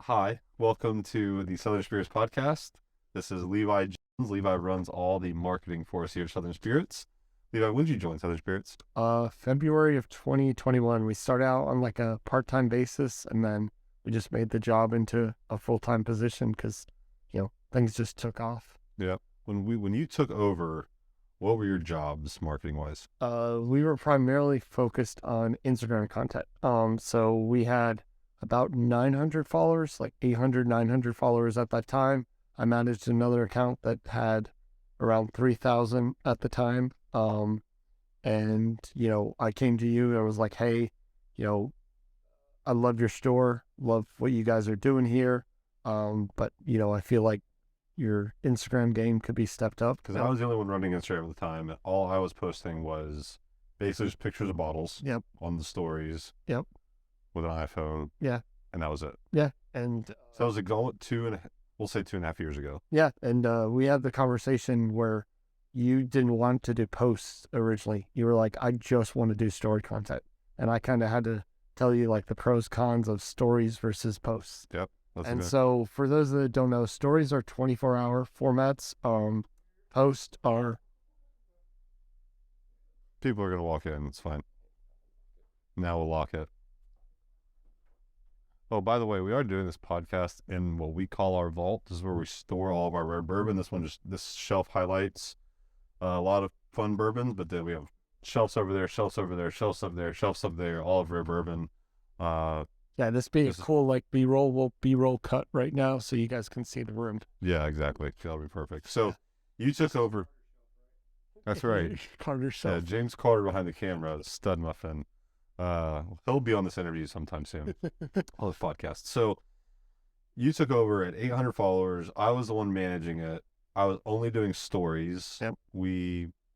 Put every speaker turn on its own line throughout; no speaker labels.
Hi, welcome to the Southern Spirits podcast. This is Levi Jones. Levi runs all the marketing for us here at Southern Spirits. Levi, when did you join Southern Spirits?
February of 2021. We started out on like a part-time basis, and then we just made the job into a full-time position because, things just took off.
Yeah. When you took over, what were your jobs marketing wise?
We were primarily focused on Instagram content. So we had about 900 followers, like 800, 900 followers at that time. I managed another account that had around 3,000 at the time. And, I came to you and I was like, hey, I love your store, love what you guys are doing here. But, I feel like your Instagram game could be stepped up.
Because I was the only one running Instagram at the time. And all I was posting was basically just pictures of bottles
Yep.
on the stories
Yep.
with an iPhone.
Yeah.
And that was it.
Yeah. And
So that was we'll say 2.5 years ago.
yeah. And we had the conversation where you didn't want to do posts originally. You were like, I just want to do story content. And I kind of had to tell you like the pros, cons of stories versus posts.
Yep.
And so for those that don't know, stories are 24-hour formats. Posts are...
People are going to walk in. It's fine. Now we'll lock it. Oh, by the way, we are doing this podcast in what we call our vault. This is where we store all of our rare bourbon. This shelf highlights a lot of fun bourbons, but then we have shelves over there, shelves over there, shelves up there, shelves up there, all of rare bourbon.
Yeah, this being a cool like B-roll cut right now, so you guys can see the room.
Yeah, exactly. That'll be perfect. So you took over. That's right.
Carter yourself.
Yeah, James Carter behind the camera, stud muffin. He'll be on this interview sometime soon. On this podcast. So you took over at 800 followers. I was the one managing it. I was only doing stories.
Yep.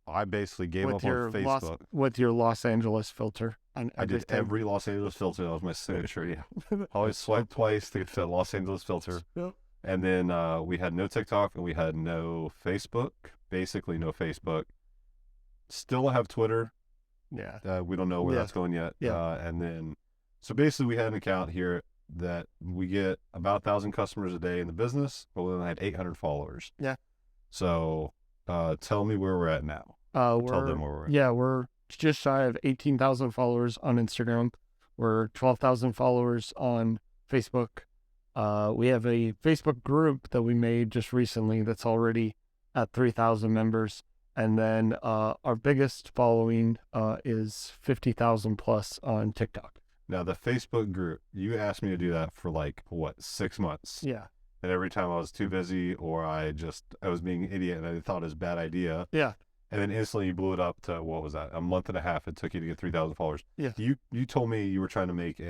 I basically gave up on Facebook.
With your Los Angeles filter.
I did every Los Angeles filter. That was my signature. Yeah. Always swipe twice to get the Los Angeles filter.
Yep.
And then we had no TikTok and we had no Facebook. Basically no Facebook. Still have Twitter.
Yeah.
We don't know where that's going yet.
Yeah.
And then, so basically we had an account here that we get about 1,000 customers a day in the business, but we only had 800 followers.
Yeah.
So tell me where we're at now. Tell them where we're at.
Yeah, we're just shy of 18,000 followers on Instagram. We're 12,000 followers on Facebook. We have a Facebook group that we made just recently that's already at 3,000 members. And then our biggest following is 50,000 plus on TikTok.
Now, the Facebook group, you asked me to do that for 6 months.
Yeah.
And every time I was too busy or I was being an idiot and I thought it was a bad idea.
Yeah.
And then instantly you blew it up to, what was that? A month and a half it took you to get 3,000 followers.
Yeah.
You told me you were trying to make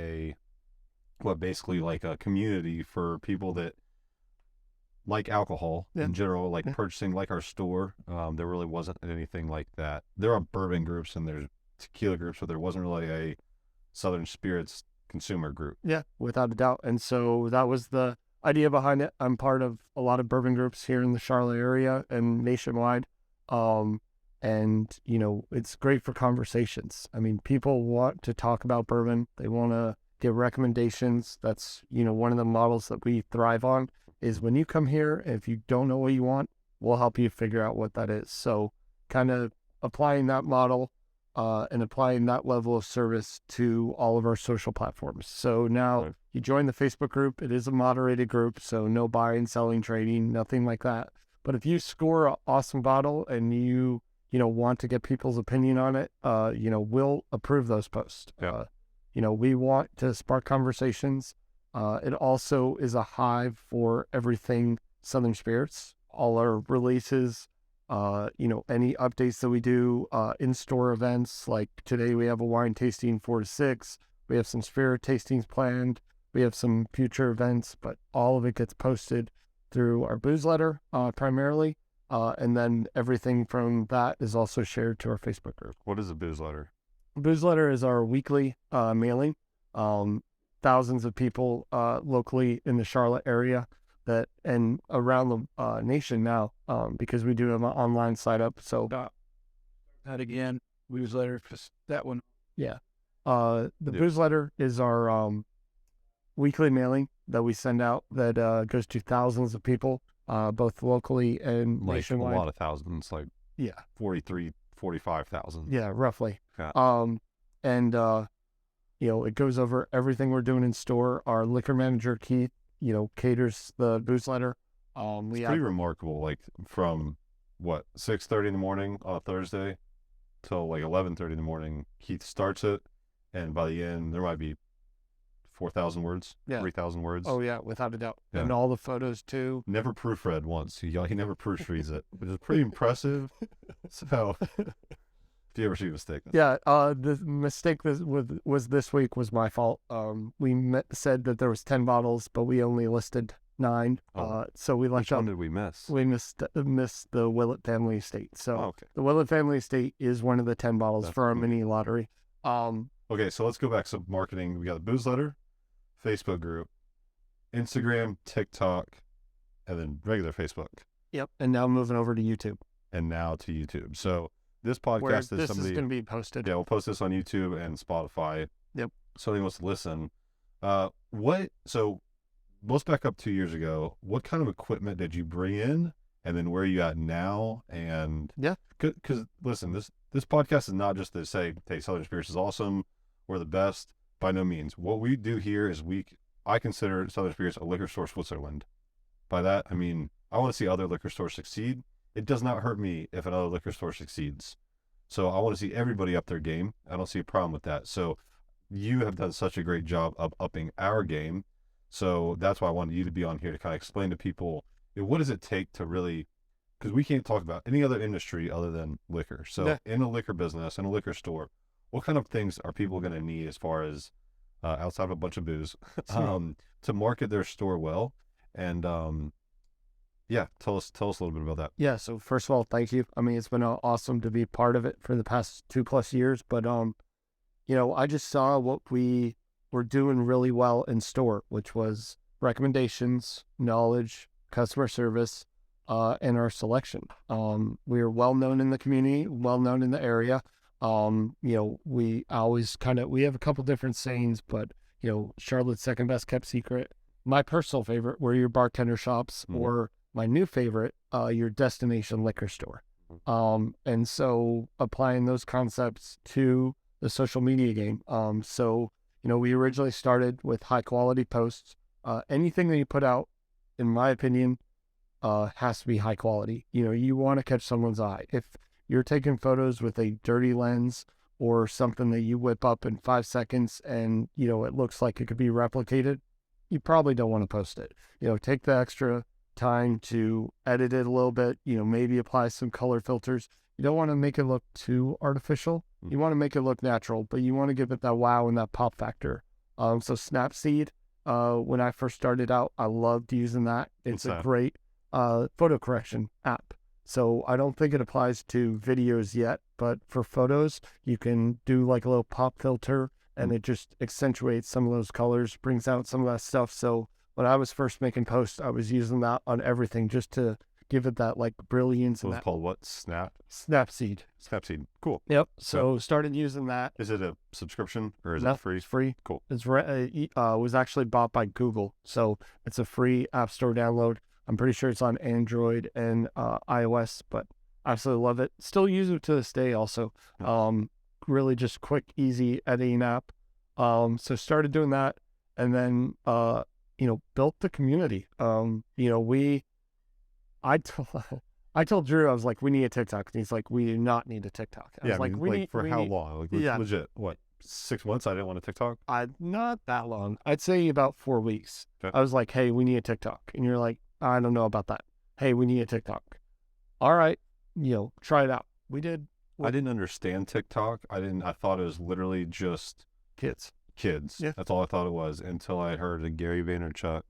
basically like a community for people that like alcohol in general, purchasing like our store. There really wasn't anything like that. There are bourbon groups and there's tequila groups, but there wasn't really a Southern Spirits consumer group.
Yeah, without a doubt. And so that was the idea behind it. I'm part of a lot of bourbon groups here in the Charlotte area and nationwide. And, it's great for conversations. I mean, people want to talk about bourbon. They want to give recommendations. That's, one of the models that we thrive on is when you come here, if you don't know what you want, we'll help you figure out what that is. So kind of applying that model and applying that level of service to all of our social platforms. So now you join the Facebook group. It is a moderated group, so no buying, selling, trading, nothing like that. But if you score an awesome bottle and you want to get people's opinion on it, we'll approve those posts.
Yeah.
We want to spark conversations. It also is a hive for everything Southern Spirits, all our releases, any updates that we do, in-store events. Like today we have a wine tasting 4 to 6. We have some spirit tastings planned. We have some future events, but all of it gets posted through our booze letter primarily. And then everything from that is also shared to our Facebook group.
What is a booze letter?
Booze letter is our weekly mailing. Thousands of people locally in the Charlotte area and around the nation now because we do have an online sign up. So
that again, booze letter, that one.
Yeah. The booze letter is our weekly mailing that we send out that goes to thousands of people, both locally and
like
nationwide.
a lot of thousands, like
Yeah.
45,000.
Yeah, roughly.
Yeah.
And it goes over everything we're doing in store. Our liquor manager, Keith, caters the newsletter.
It's pretty remarkable, like from 6:30 in the morning on a Thursday till like 11:30 in the morning. Keith starts it, and by the end there might be 4,000 words, 3,000 words.
Oh yeah, without a doubt.
Yeah.
And all the photos too.
Never proofread once. He never proofreads it, which is pretty impressive. So, if you ever see a mistake,
yeah, the mistake was this week was my fault. We said that there was 10 bottles, but we only listed 9. So we left
which one
out.
did we miss?
We missed the Willett family estate. So
okay.
The Willett family estate is one of the 10 bottles. That's for our mini lottery.
Okay, so let's go back. So marketing, we got the booze letter, Facebook group, Instagram, TikTok, and then regular Facebook.
Yep. And now moving over to YouTube.
And now to YouTube. So this podcast
is going to be posted.
Yeah, we'll post this on YouTube and Spotify.
Yep.
Somebody wants to listen. So let's back up 2 years ago. What kind of equipment did you bring in? And then where are you at now? And
yeah,
because listen, this podcast is not just to say, hey, Southern Spirits is awesome, we're the best. By no means. What we do here is I consider Southern Spirits a liquor store Switzerland. By that, I mean, I want to see other liquor stores succeed. It does not hurt me if another liquor store succeeds. So I want to see everybody up their game. I don't see a problem with that. So you have done such a great job of upping our game. So that's why I wanted you to be on here to kind of explain to people, what does it take to really, because we can't talk about any other industry other than liquor. So in a liquor business, in a liquor store, what kind of things are people going to need as far as outside of a bunch of booze to market their store well? And tell us a little bit about that.
Yeah. So first of all, thank you. I mean, it's been awesome to be part of it for the past 2+ years. But I just saw what we were doing really well in store, which was recommendations, knowledge, customer service, and our selection. We are well known in the community, well known in the area. We always we have a couple different sayings, but Charlotte's second best kept secret. My personal favorite, where your bartender shops, or my new favorite, your destination liquor store. And so applying those concepts to the social media game. We originally started with high quality posts. Anything that you put out, in my opinion, has to be high quality. You want to catch someone's eye. If you're taking photos with a dirty lens or something that you whip up in 5 seconds and, it looks like it could be replicated, you probably don't want to post it. Take the extra time to edit it a little bit, maybe apply some color filters. You don't want to make it look too artificial. You want to make it look natural, but you want to give it that wow and that pop factor. So Snapseed, when I first started out, I loved using that. It's a great photo correction app. So I don't think it applies to videos yet, but for photos, you can do like a little pop filter and it just accentuates some of those colors, brings out some of that stuff. So when I was first making posts, I was using that on everything just to give it that like brilliance.
So it's called what?
Snapseed.
Snapseed. Cool.
Yep. So started using that.
Is it a subscription or is it free?
It's free.
Cool.
It was actually bought by Google. So it's a free app store download. I'm pretty sure it's on Android and iOS, but I absolutely love it. Still use it to this day also. Really just quick, easy editing app. So started doing that and then, built the community. I told Drew, I was like, we need a TikTok. And he's like, we do not need a TikTok. I was like,
how long? Legit, what, 6 months? I didn't want a TikTok?
Not that long. I'd say about 4 weeks.
Okay.
I was like, hey, we need a TikTok. And you're like, I don't know about that. Hey, we need a TikTok. All right, try it out. We did.
I didn't understand TikTok. I thought it was literally just
kids.
Yeah. That's all I thought it was until I heard a Gary Vaynerchuk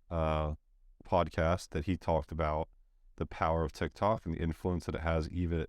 podcast that he talked about the power of TikTok and the influence that it has even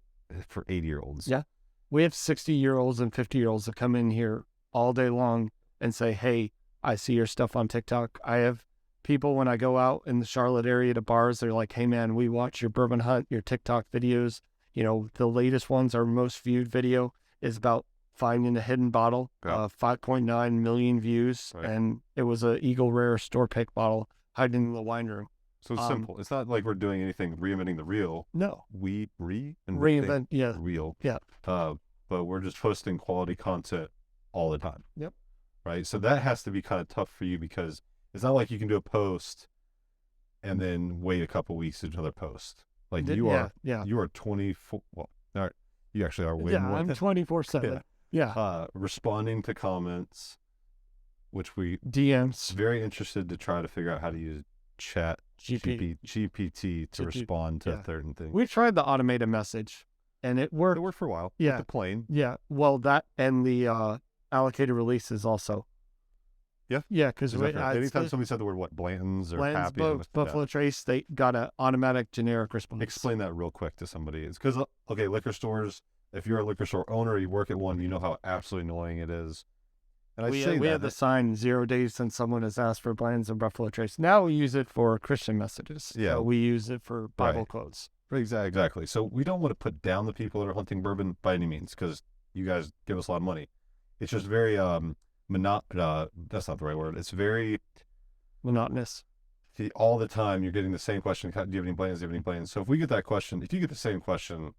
for 80-year-olds.
Yeah. We have 60-year-olds and 50-year-olds that come in here all day long and say, hey, I see your stuff on TikTok. I have people when I go out in the Charlotte area to bars, they're like, hey man, we watch your bourbon hunt, your TikTok videos. The latest ones, our most viewed video is about finding a hidden bottle, 5.9 million views, and it was a Eagle Rare store pick bottle hiding in the wine room.
So it's simple. It's not like we're doing anything reinventing the reel.
No.
We
reinvent
real.
Yeah.
But we're just posting quality content all the time.
Yep.
Right. So that has to be kind of tough for you because it's not like you can do a post and then wait a couple weeks to do another post. Like you are 24. Well, all right, you actually are way more.
I'm 24/7. Yeah.
Responding to comments, which we
DMs.
Very interested to try to figure out how to use chat GPT to respond to certain things.
We tried the automated message, and it worked.
It worked for a while.
Yeah.
With the plane.
Yeah. Well, that and the allocated releases also.
Yeah.
Yeah, because
anytime somebody said the word Blanton's or Happy,
Buffalo Trace, they got an automatic generic response.
Explain that real quick to somebody. It's because liquor stores. If you're a liquor store owner, you work at one, you know how absolutely annoying it is. And we
had the sign 0 days since someone has asked for Blanton's and Buffalo Trace. Now we use it for Christian messages.
Yeah,
so we use it for Bible quotes.
Exactly. So we don't want to put down the people that are hunting bourbon by any means, because you guys give us a lot of money. It's just very that's not the right word. It's very
monotonous.
All the time you're getting the same question. Do you have any plans? Do you have any plans? So if we get that question, if you get the same question,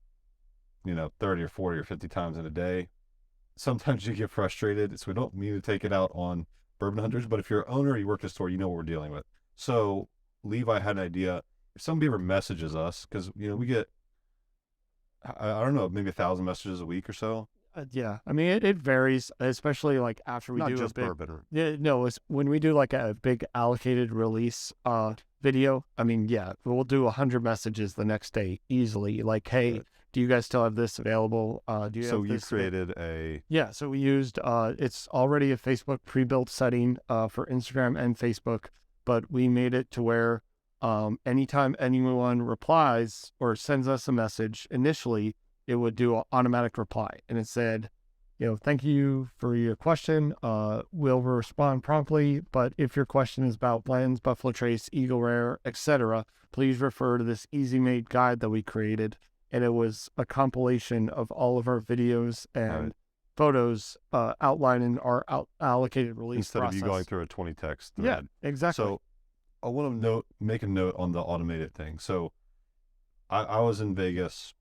30 or 40 or 50 times in a day, sometimes you get frustrated. So we don't mean to take it out on bourbon hunters, but if you're an owner, you work at a store, you know what we're dealing with. So Levi had an idea. If somebody ever messages us, because, we get, I don't know, maybe 1,000 messages a week or so.
Yeah, I mean it varies, especially like after we
Not
do
just
a big
bourbon.
Yeah, no, it's when we do like a big allocated release video. I mean, yeah, we'll do 100 messages the next day easily. Like, hey, do you guys still have this available? Do you?
So
have
you
this
created a
So we used it's already a Facebook pre-built setting for Instagram and Facebook, but we made it to where anytime anyone replies or sends us a message initially, it would do an automatic reply, and it said, thank you for your question. We'll respond promptly, but if your question is about blends, Buffalo Trace, Eagle Rare, etc., please refer to this easy-made guide that we created. And it was a compilation of all of our videos and photos outlining our allocated release
instead
process.
of you going through a 20 text thread.
Yeah, exactly.
So I want to make a note on the automated thing. So I was in Vegas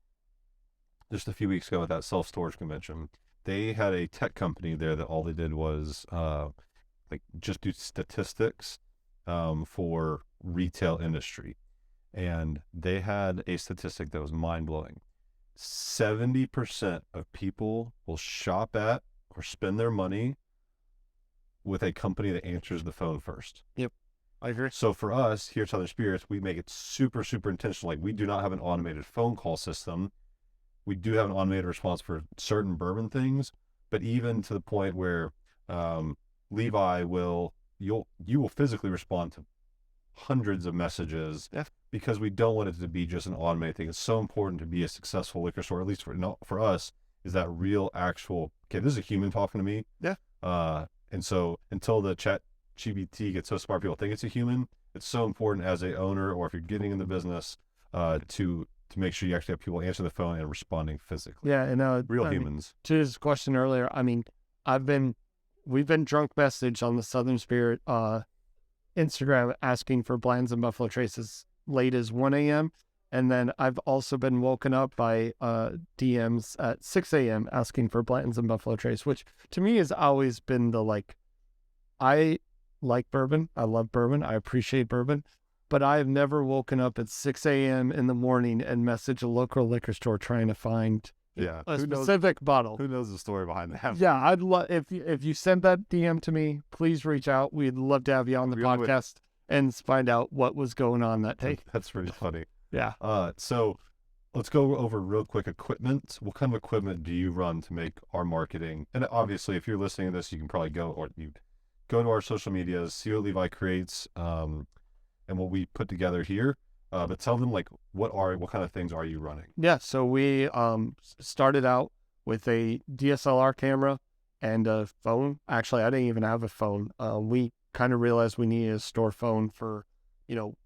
just a few weeks ago at that self-storage convention. They had a tech company there that all they did was just do statistics for retail industry. And they had a statistic that was mind-blowing. 70% of people will shop at or spend their money with a company that answers the phone first.
Yep, I agree.
So for us here at Southern Spirits, we make it super, super intentional. Like, we do not have an automated phone call system. We do have an automated response for certain bourbon things, but even to the point where Levi you will physically respond to hundreds of messages because we don't want it to be just an automated thing. It's so important to be a successful liquor store, at least for us, is that real actual, okay, this is a human talking to me.
Yeah.
And so until the chat GPT gets so smart people think it's a human, it's so important as a owner, or if you're getting in the business, to make sure you actually have people answering the phone and responding physically.
Yeah, and
real humans.
To his question earlier, I mean, we've been drunk message on the Southern Spirit Instagram asking for blends and Buffalo Trace as late as 1 a.m. And then I've also been woken up by DMs at 6 a.m. asking for blends and Buffalo Trace, which to me has always been I like bourbon. I love bourbon. I appreciate bourbon. But I've never woken up at 6 a.m. in the morning and messaged a local liquor store trying to find a specific bottle.
Who knows the story behind that?
Yeah, I'd love if you send that DM to me, please reach out. We'd love to have you on the podcast and find out what was going on that day.
That's pretty funny.
Yeah.
So let's go over real quick equipment. What kind of equipment do you run to make our marketing? And obviously, if you're listening to this, you can probably go to our social medias, see what Levi creates, and what we put together here. But tell them what kind of things are you running?
Yeah, so we started out with a DSLR camera and a phone. Actually, I didn't even have a phone. We kind of realized we needed a store phone for,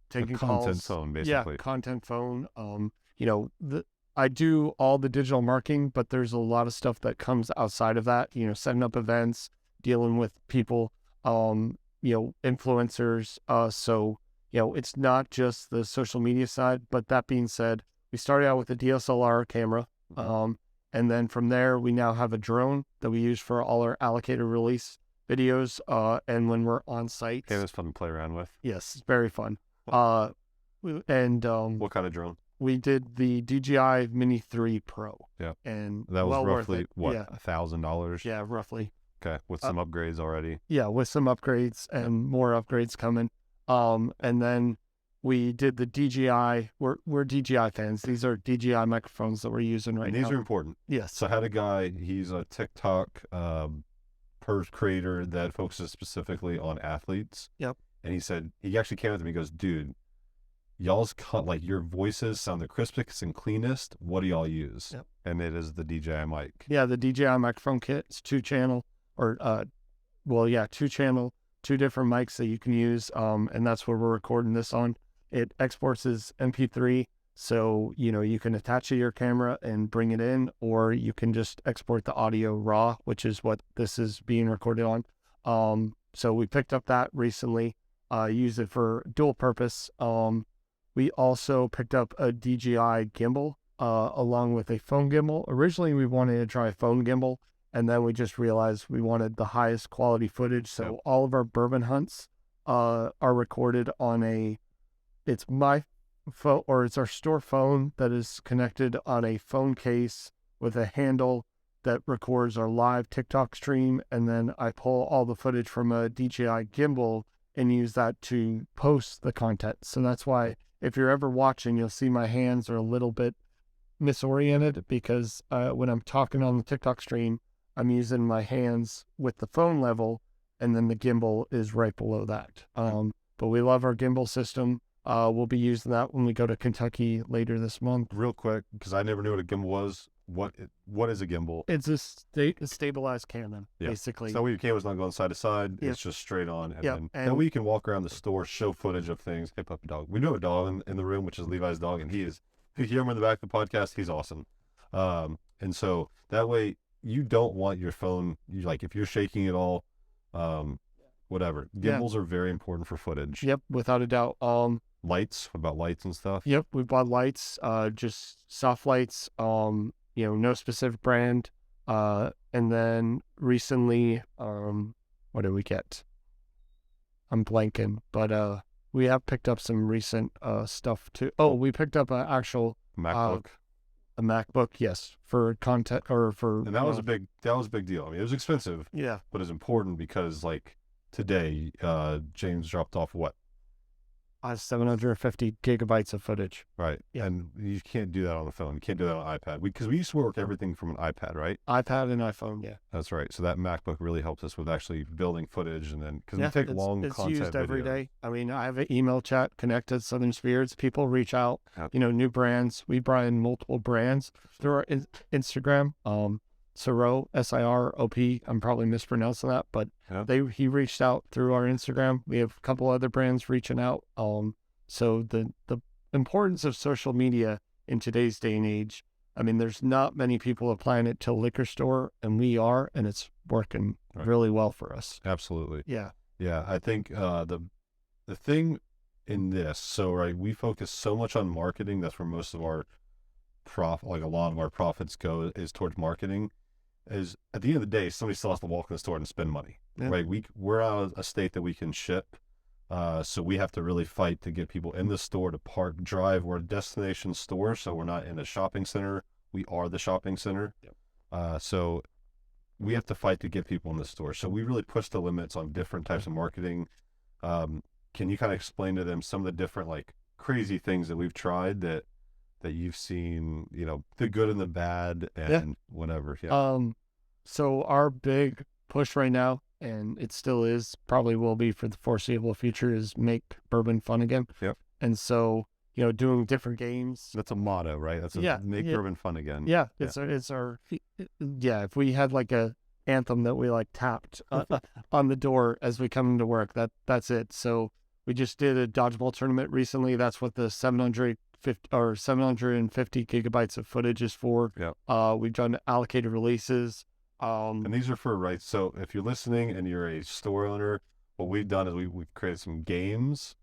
taking
a content
calls.
phone, basically.
Yeah, content phone. I do all the digital marketing, but there's a lot of stuff that comes outside of that, setting up events, dealing with people, influencers. So, it's not just the social media side, but that being said, we started out with a DSLR camera. And then from there, we now have a drone that we use for all our allocated release videos. And when we're on site.
Yeah, it's fun to play around with.
Yes, it's very fun.
What kind of drone?
We did the DJI Mini 3 Pro.
Yeah.
And
that was roughly, what,
Yeah.
$1,000?
Yeah, roughly.
Okay, with some upgrades already.
Yeah, with some upgrades and more upgrades coming. And then we did the DJI. We're DJI fans. These are DJI microphones that we're using right now.
These are important.
Yes.
So I had a guy, he's a TikTok creator that focuses specifically on athletes.
Yep.
And he said, he actually came up to me and goes, dude, y'all's your voices sound the crispest and cleanest. What do y'all use?
Yep.
And it is the DJI mic.
Yeah, the DJI microphone kit. It's 2-channel or 2-channel, 2 different mics that you can use. And that's where we're recording this on. It exports as MP3. So, you can attach it to your camera and bring it in, or you can just export the audio raw, which is what this is being recorded on. So we picked up that recently, use it for dual purpose. We also picked up a DJI gimbal, along with a phone gimbal. Originally, we wanted to try a phone gimbal, and then we just realized we wanted the highest quality footage. So all of our bourbon hunts are recorded on it's my phone, or it's our store phone that is connected on a phone case with a handle that records our live TikTok stream. And then I pull all the footage from a DJI gimbal and use that to post the content. So that's why if you're ever watching, you'll see my hands are a little bit misoriented because when I'm talking on the TikTok stream, I'm using my hands with the phone level, and then the gimbal is right below that. But we love our gimbal system. We'll be using that when we go to Kentucky later this month.
Real quick, because I never knew what a gimbal was. What is a gimbal?
It's a stabilized Canon, basically.
So your camera's not going side to side. It's just straight on. And then we can walk around the store, show footage of things. Hey, puppy dog. We do have a dog in the room, which is Levi's dog, and if you hear him in the back of the podcast, he's awesome. And so that way you don't want your phone, if you're shaking it all, whatever. Gimbals are very important for footage.
Yep, without a doubt.
Lights, what about lights and stuff?
Yep, we bought lights, just soft lights, no specific brand. And then recently, what did we get? I'm blanking, but we have picked up some recent stuff too. Oh, we picked up an actual
MacBook.
A MacBook, yes, for content or for.
And that was a big deal. I mean, it was expensive.
Yeah,
but it's important because today, James dropped off what?
750 gigabytes of footage.
Right. Yeah. And you can't do that on the phone. You can't do that on iPad. Because we used to work everything from an iPad, right?
iPad and iPhone, yeah.
That's right. So that MacBook really helps us with actually building footage, and then because we take long content.
It's used every day. I mean, I have an email chat connected to Southern Spirits. People reach out, new brands. We brought in multiple brands through our Instagram. Sirop, S-I-R-O-P. I'm probably mispronouncing that, but he reached out through our Instagram. We have a couple other brands reaching out. So the importance of social media in today's day and age, I mean, there's not many people applying it to a liquor store, and we are, and it's working really well for us.
Absolutely.
Yeah.
Yeah. I think the thing in this, so we focus so much on marketing. That's where most of our a lot of our profits go is towards marketing. Is at the end of the day, somebody still has to walk in the store and spend money, right? We're out of a state that we can ship, so we have to really fight to get people in the store to drive. We're a destination store, so we're not in a shopping center. We are the shopping center. So we have to fight to get people in the store. So we really push the limits on different types of marketing. Can you kind of explain to them some of the different crazy things that we've tried that you've seen, the good and the bad and whatever. Yeah.
So our big push right now, and it still is, probably will be for the foreseeable future, is make bourbon fun again.
Yep.
And so, doing different games.
That's a motto, right? That's make bourbon fun again.
Yeah. It's our if we had a anthem that we tapped on the door as we come into work, that's it. So we just did a dodgeball tournament recently. That's what the 700 750 gigabytes of footage is for.
Yeah.
We've done allocated releases.
And these are for, right, so if you're listening and you're a store owner, what we've done is we've created some games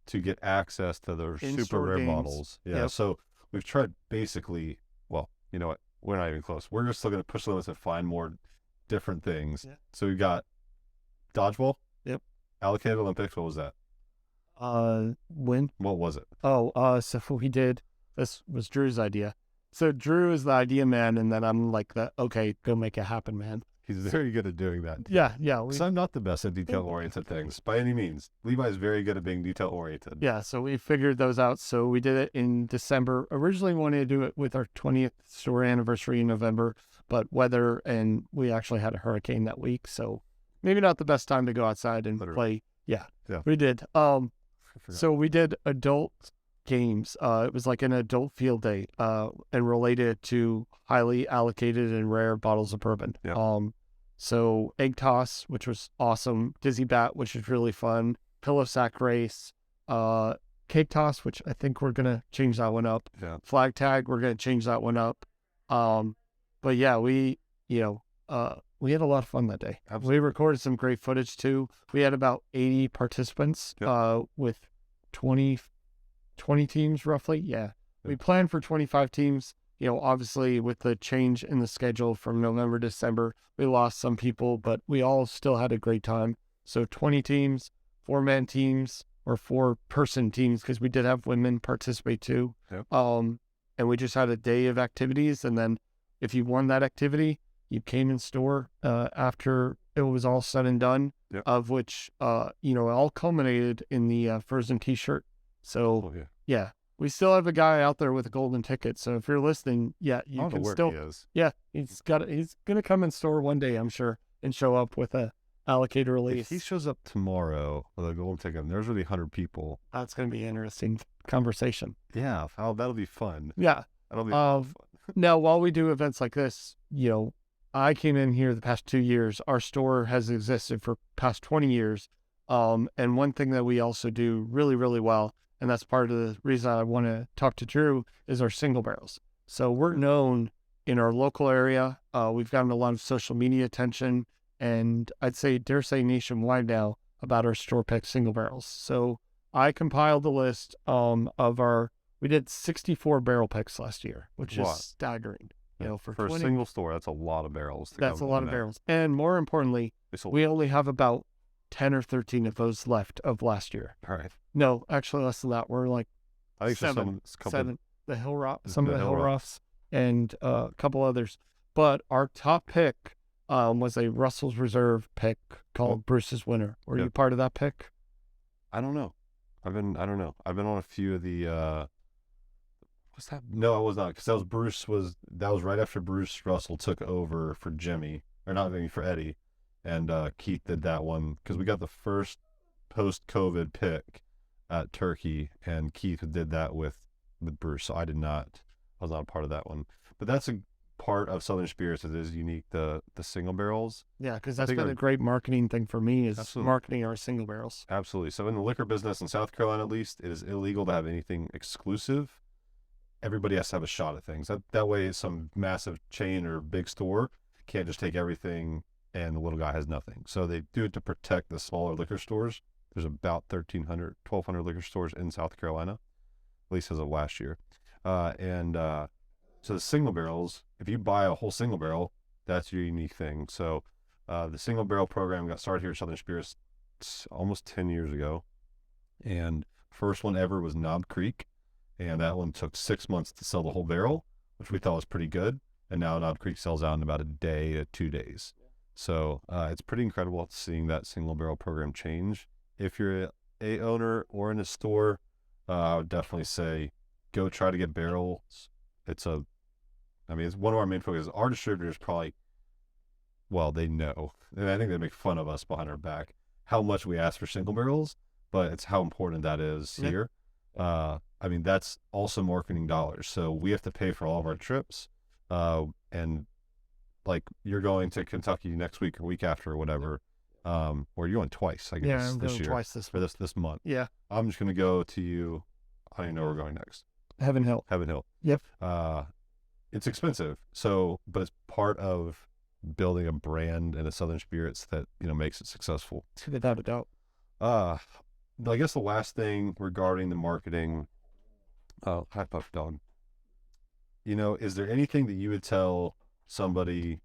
to get access to their super
In-store
rare
games.
models. Yeah.
Yep.
So we've tried basically, well, you know what? We're not even close. We're just still going to push the limits and find more different things.
Yeah.
So we've got dodgeball.
Yep.
Allocated Olympics. What was that?
When?
What was it?
So we did, this was Drew's idea. So Drew is the idea man, and then I'm like okay, go make it happen, man.
He's very good at doing that.
Yeah.
So I'm not the best at detail-oriented things by any means. Levi is very good at being detail-oriented.
Yeah, so we figured those out. So we did it in December. Originally wanted to do it with our 20th store anniversary in November, but weather, and we actually had a hurricane that week, so maybe not the best time to go outside and play. Yeah, we did. So we did adult games. It was like an adult field day, and related to highly allocated and rare bottles of bourbon.
Yeah.
So egg toss, which was awesome. Dizzy bat, which is really fun. Pillow sack race. Cake toss, which I think we're gonna change that one up.
Yeah.
Flag tag, we're gonna change that one up. But yeah, we had a lot of fun that day.
Absolutely.
We recorded some great footage too. We had about 80 participants, with 20 teams roughly. Yeah. We planned for 25 teams. Obviously with the change in the schedule from November to December, we lost some people, but we all still had a great time. So 20 teams, 4-man teams, or 4-person teams, because we did have women participate too.
Yep.
And we just had a day of activities. And then if you won that activity, you came in store after it was all said and done, of which, it all culminated in the Frozen t-shirt. So, yeah. We still have a guy out there with a golden ticket. So if you're listening, you can still.
He is.
Yeah, he's gonna come in store one day, I'm sure, and show up with a allocated release.
If he shows up tomorrow with a golden ticket, and there's really 100 people.
That's gonna be an interesting conversation.
Yeah, that'll be fun.
Yeah,
that'll be fun.
Now, while we do events like this, I came in here the past 2 years. Our store has existed for past 20 years. And one thing that we also do really, really well, and that's part of the reason I want to talk to Drew, is our single barrels. So we're known in our local area. We've gotten a lot of social media attention, and dare say nationwide now, about our store pick single barrels. So I compiled a list we did 64 barrel picks last year, which is staggering. For
a single store, that's a lot of barrels.
That's a lot of barrels. And more importantly, we only have about 10 or 13 of those left of last year.
All right.
No, actually less than that. We're like
I think
seven. The Hill Rock, some of the Hill Roughs, and a couple others. But our top pick was a Russell's Reserve pick called Bruce's Winner. Were you part of that pick?
I don't know. I don't know. I've been on a few of the. What's that? No, I was not, because that was right after Bruce Russell took over for Jimmy, or not Jimmy, for Eddie, and Keith did that one, because we got the first post-COVID pick at Turkey, and Keith did that with Bruce. So I was not a part of that one, but that's a part of Southern Spirits that is unique, the single barrels.
Yeah, because that's been a great marketing thing for me, is marketing our single barrels.
Absolutely. So in the liquor business in South Carolina, at least, it is illegal to have anything exclusive. Everybody has to have a shot at things. That way, some massive chain or big store can't just take everything and the little guy has nothing. So they do it to protect the smaller liquor stores. There's about 1,200 liquor stores in South Carolina, at least as of last year. So the single barrels, if you buy a whole single barrel, that's your unique thing. So the single barrel program got started here at Southern Spirits almost 10 years ago. And first one ever was Knob Creek. And that one took 6 months to sell the whole barrel, which we thought was pretty good. And now Knob Creek sells out in about a day to 2 days. So it's pretty incredible seeing that single barrel program change. If you're a owner or in a store, I would definitely say go try to get barrels. It's one of our main focuses. Our distributors probably, they know. And I think they make fun of us behind our back how much we ask for single barrels, but it's how important that is here. That's also marketing dollars. So we have to pay for all of our trips. And like you're going to Kentucky next week or week after or whatever. Or you're going twice, I guess.
Yeah, I'm
this
going
year.
Twice this
month. Yeah.
Yeah.
I'm just going to go to you. I don't even know where we're going next.
Heaven Hill.
Heaven Hill.
Yep.
It's expensive. So, but it's part of building a brand and a Southern Spirits that, makes it successful.
Without a doubt.
I guess the last thing regarding the marketing, hi Puff Dog. Is there anything that you would tell somebody,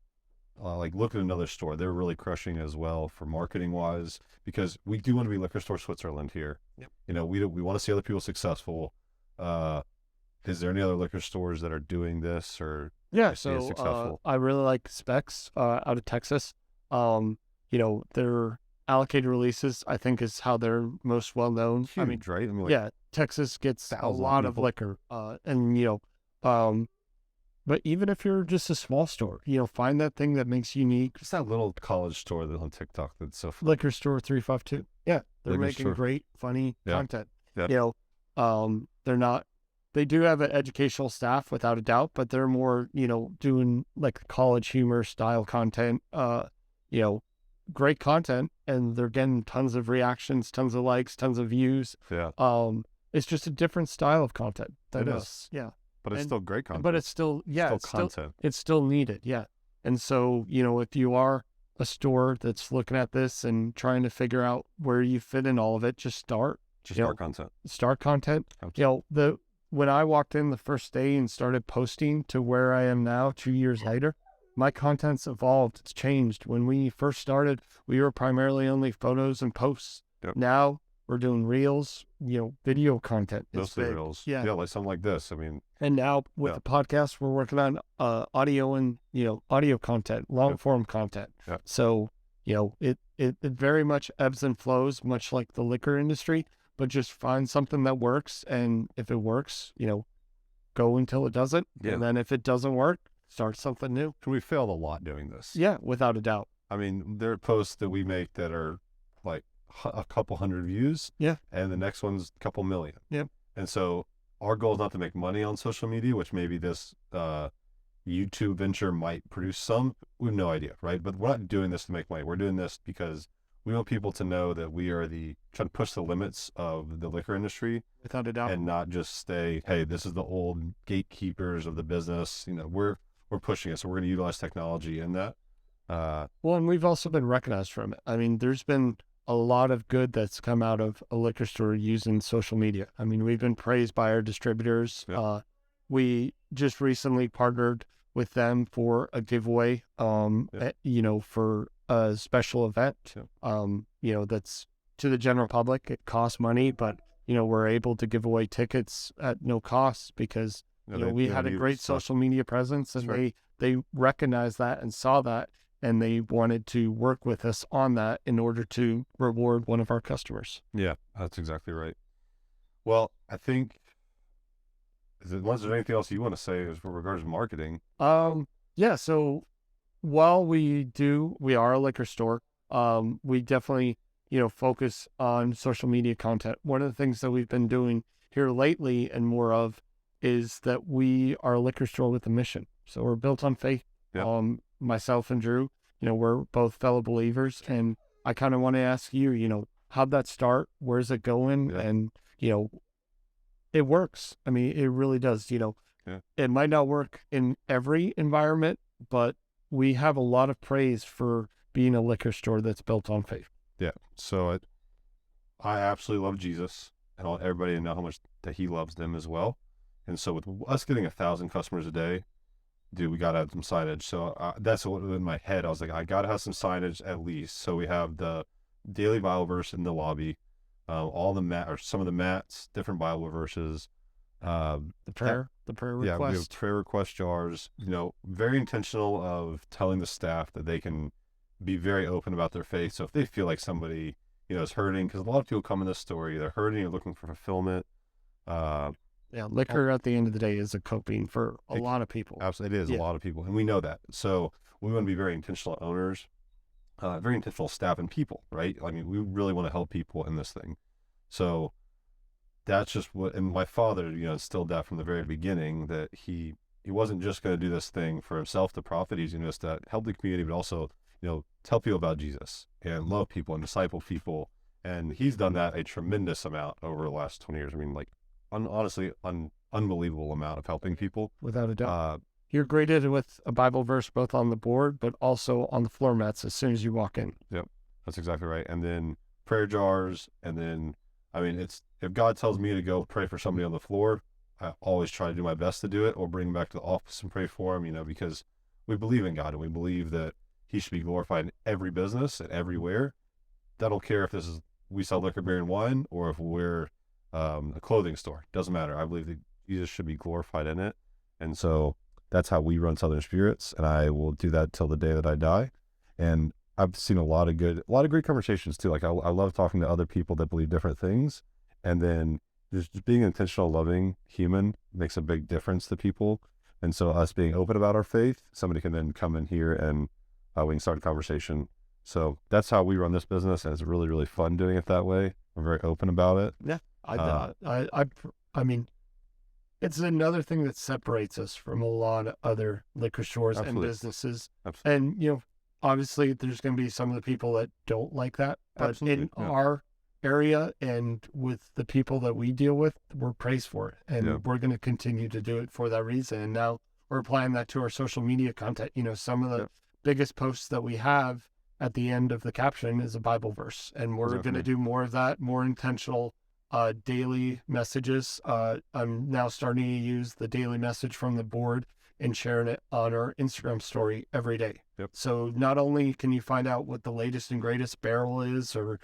like look at another store? They're really crushing as well for marketing wise, because we do want to be Liquor Store Switzerland here.
Yep.
We want to see other people successful. Is there any other liquor stores that are doing this or successful?
I really like Specs out of Texas. Their allocated releases, I think, is how they're most well known.
Huge, right?
Texas gets a lot of liquor, but even if you're just a small store, find that thing that makes you unique.
It's that little college store that's on TikTok that's so fun.
Liquor Store 352. Yeah, they're
Liquor
making
store.
great, funny content.
Yeah.
They're not. They do have an educational staff without a doubt, but they're more, doing like college humor style content. Great content, and they're getting tons of reactions, tons of likes, tons of views.
Yeah.
It's just a different style of content.
It is.
Yeah.
But it's still great content.
But it's still,
content.
It's still needed. Yeah. And so, if you are a store that's looking at this and trying to figure out where you fit in all of it, just start.
Start content.
Start content. When I walked in the first day and started posting to where I am now 2 years later, my content's evolved. It's changed. When we first started, we were primarily only photos and posts.
Yep.
Now we're doing reels, video content.
Mostly reels.
Yeah.
Like something like this.
And now with the podcast, we're working on audio and, audio content, long form content.
Yep.
So, it very much ebbs and flows, much like the liquor industry, but just find something that works. And if it works, go until it doesn't.
Yeah.
And then if it doesn't work, start something new.
We failed a lot doing this.
Yeah, without a doubt.
There are posts that we make that are like a couple hundred views.
Yeah.
And the next one's a couple million.
Yep.
And so our goal is not to make money on social media, which maybe this YouTube venture might produce some. We have no idea, right? But we're not doing this to make money. We're doing this because we want people to know that we are trying to push the limits of the liquor industry.
Without a doubt.
And not just stay, hey, this is the old gatekeepers of the business. We're pushing it. So we're going to utilize technology in that.
And we've also been recognized from it. There's been a lot of good that's come out of a liquor store using social media. We've been praised by our distributors.
Yep.
We just recently partnered with them for a giveaway, for a special event, that's to the general public. It costs money, but, we're able to give away tickets at no cost because, we had a great social media presence, and they recognized that and saw that, and they wanted to work with us on that in order to reward one of our customers.
Yeah, that's exactly right. Well, I think, unless there's anything else you want to say as regards to marketing.
So while we are a liquor store, we definitely, focus on social media content. One of the things that we've been doing here lately and more of is that we are a liquor store with a mission. So we're built on faith.
Yep.
Myself and Drew, we're both fellow believers, and I kind of want to ask you, how'd that start? Where's it going?
Yeah.
And, it works. It really does. It might not work in every environment, but we have a lot of praise for being a liquor store that's built on faith.
Yeah. So I absolutely love Jesus, and I want everybody to know how much that he loves them as well. And so with us getting 1,000 customers a day, dude, we got to have some signage. So that's what in my head. I was like, I got to have some signage at least. So we have the daily Bible verse in the lobby, all the or some of the mats, different Bible verses.
The prayer request.
Yeah, we have prayer request jars. Very intentional of telling the staff that they can be very open about their faith. So if they feel like somebody, is hurting, because a lot of people come in this story, they're hurting or looking for fulfillment.
Liquor at the end of the day is a coping for a lot of people.
Absolutely, it is a lot of people, and we know that. So we want to be very intentional owners, very intentional staff and people, right? We really want to help people in this thing. So that's just what, and my father, instilled that from the very beginning, that he wasn't just going to do this thing for himself to profit. He's going to just help the community, but also, tell people about Jesus and love people and disciple people. And he's done that a tremendous amount over the last 20 years. honestly unbelievable amount of helping people.
Without a doubt. You're greeted with a Bible verse both on the board, but also on the floor mats as soon as you walk in.
Yep, that's exactly right. And then prayer jars, and then, I mean, it's if God tells me to go pray for somebody on the floor, I always try to do my best to do it, or bring them back to the office and pray for them, because we believe in God, and we believe that he should be glorified in every business and everywhere. I don't care if we sell liquor, beer, and wine, or if we're a clothing store. Doesn't matter. I believe that Jesus should be glorified in it. And so that's how we run Southern Spirits, and I will do that till the day that I die. And I've seen a lot of great conversations too. Like I love talking to other people that believe different things, and then just being an intentional, loving human makes a big difference to people. And so us being open about our faith, somebody can then come in here and we can start a conversation. So that's how we run this business, and it's really, really fun doing it that way. We're very open about it.
Yeah, I mean, it's another thing that separates us from a lot of other liquor stores and businesses.
Absolutely.
And, obviously there's going to be some of the people that don't like that, but
Absolutely.
in our area and with the people that we deal with, we're praised for it. And we're going to continue to do it for that reason. And now we're applying that to our social media content. Some of the biggest posts that we have at the end of the caption is a Bible verse. And we're going to do more of that, more intentional daily messages. I'm now starting to use the daily message from the board and sharing it on our Instagram story every day.
Yep.
So not only can you find out what the latest and greatest barrel is, or,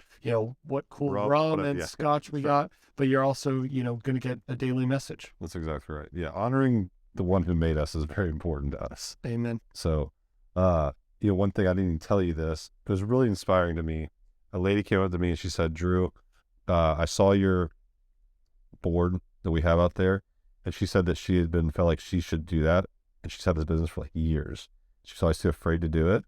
what cool rum and scotch we got, but you're also, going to get a daily message.
That's exactly right. Yeah. Honoring the one who made us is very important to us.
Amen.
So, one thing I didn't even tell you this, it was really inspiring to me. A lady came up to me and she said, Drew, I saw your board that we have out there. And she said that she had felt like she should do that. And she's had this business for like years. She's always too afraid to do it.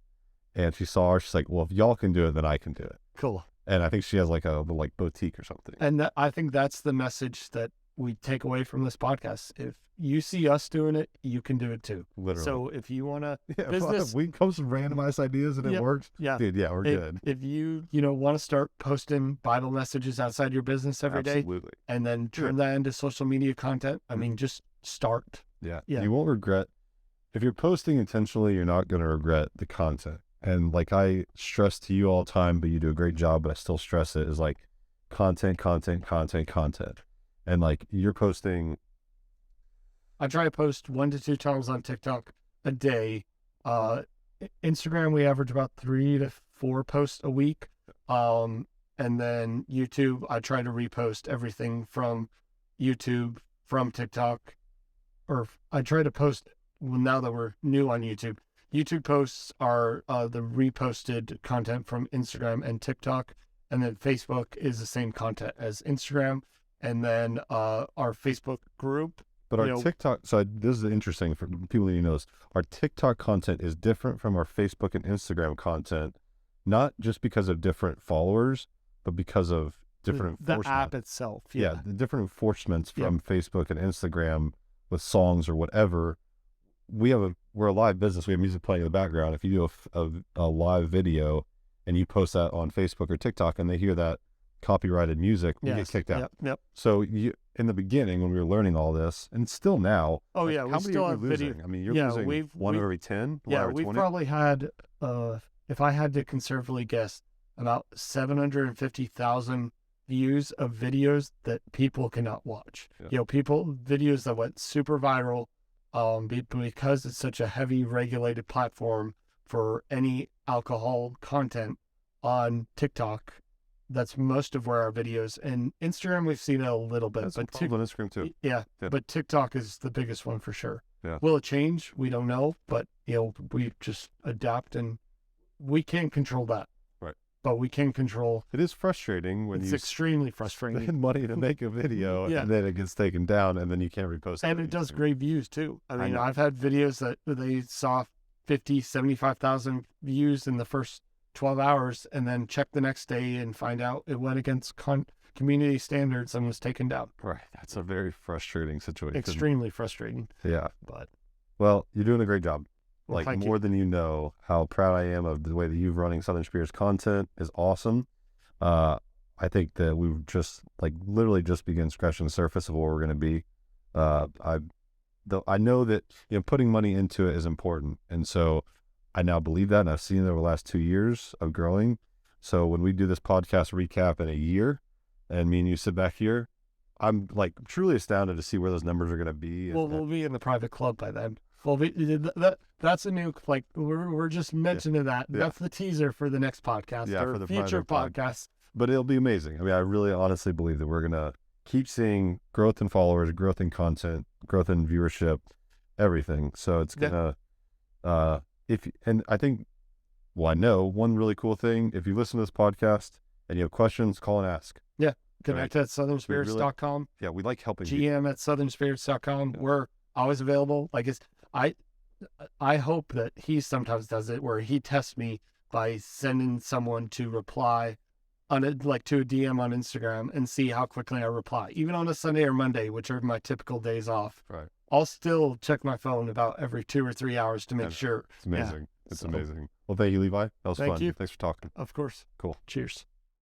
And she's like, well, if y'all can do it, then I can do it.
Cool.
And I think she has like a little boutique or something.
And I think that's the message that we take away from this podcast. If you see us doing it, you can do it too.
Literally.
So if you want to
business, we come with randomized ideas and it works.
Yeah.
Dude, we're good.
If you, want to start posting Bible messages outside your business every day, and then turn that into social media content, I mean, just start.
Yeah. You won't regret. If you're posting intentionally, you're not going to regret the content. And like I stress to you all the time, but you do a great job, but I still stress it, is like content. And like you're posting.
I try to post 1 to 2 times on TikTok a day. Instagram, we average about 3 to 4 posts a week. And then YouTube, I try to repost everything from YouTube, from TikTok, or I try to post, well, now that we're new on YouTube. YouTube posts are the reposted content from Instagram and TikTok, and then Facebook is the same content as Instagram, and then our Facebook group.
But our TikTok, so this is interesting for people who know this, our TikTok content is different from our Facebook and Instagram content, not just because of different followers, but because of different
the app itself.
Yeah, the different enforcements from Facebook and Instagram with songs or whatever. We're a live business. We have music playing in the background. If you do a live video and you post that on Facebook or TikTok and they hear that copyrighted music, we get kicked out.
Yep.
So in the beginning when we were learning all this, and still now,
we
how
still
many are
have
you losing?
video.
I mean, you're losing one every 10, one every 20?
We've probably had, if I had to conservatively guess, about 750,000 views of videos that people cannot watch.
Yeah.
Videos that went super viral, because it's such a heavy regulated platform for any alcohol content on TikTok. That's most of where our videos, and Instagram, we've seen it a little bit.
That's on Instagram too.
Yeah, but TikTok is the biggest one for sure.
Yeah.
Will it change? We don't know, but we just adapt, and we can't control that.
Right.
But we can control.
It is frustrating when
it's extremely frustrating.
Spend money to make a video and then it gets taken down and then you can't repost it.
And it does great views too. I mean, I've had videos that they saw 50, 75,000 views in the first 12 hours and then check the next day and find out it went against community standards and was taken down.
Right. That's a very frustrating situation.
Extremely frustrating.
Yeah.
But
you're doing a great job.
Well,
more than you know how proud I am of the way that you've running Southern Spirits content is awesome. I think that we've just literally just begun scratching the surface of where we're going to be. I know that putting money into it is important, and so I now believe that, and I've seen it over the last 2 years of growing. So when we do this podcast recap in a year, and me and you sit back here, I'm truly astounded to see where those numbers are going to be.
Well, we'll be in the private club by then. Well, that's a new, we're just mentioning that.
Yeah.
That's the teaser for the next podcast or
for the
future podcasts.
But it'll be amazing. I mean, I really honestly believe that we're going to keep seeing growth in followers, growth in content, growth in viewership, everything. So it's going to, I know one really cool thing, if you listen to this podcast and you have questions, call and ask.
Yeah. Connect at southernspirits.com.
Yeah, we like helping
GM at southernspirits.com. Yeah. We're always available. I hope that he sometimes does it where he tests me by sending someone to reply on to a DM on Instagram and see how quickly I reply. Even on a Sunday or Monday, which are my typical days off.
Right.
I'll still check my phone about every 2 or 3 hours to make sure.
It's amazing. Yeah. It's amazing. Well, thank you, Levi. That was fun.
Thank you.
Thanks for talking.
Of course.
Cool.
Cheers.